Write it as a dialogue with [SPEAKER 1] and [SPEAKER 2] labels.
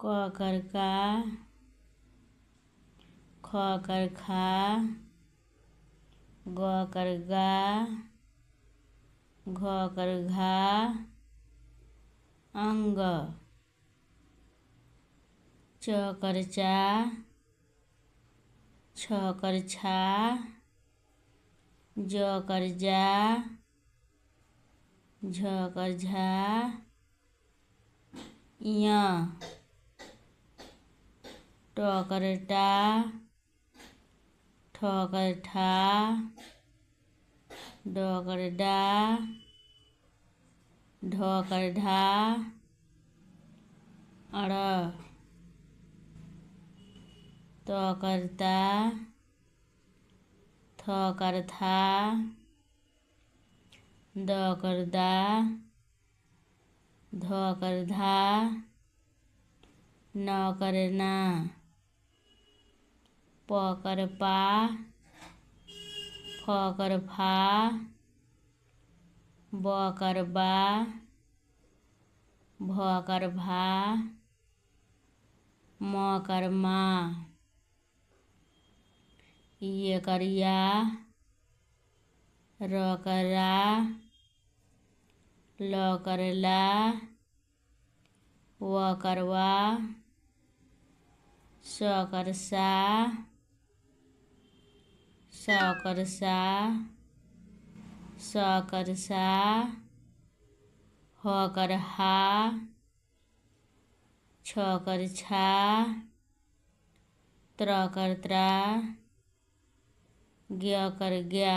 [SPEAKER 1] क कर का, ख कर खा, ग कर गा, घ कर घा, अंग, च कर चा, छ कर छा, ज कर जा, झ कर झा, य, ट कर टा, ठ कर ठा, ड कर डा, ढ कर ढा, अड़, त कर ता, थ कर था, द कर दा, ध कर धा, न कर ना, प कर पा, फ कर फा, ब कर बा, भ कर भा, म कर मा, य कर या, र कर रा, ल कर ला, व कर वा, स कर सा, स कर सा, स कर सा, ह कर हा, छ कर छा, त्र कर त्रा, ज्ञ कर ज्ञा।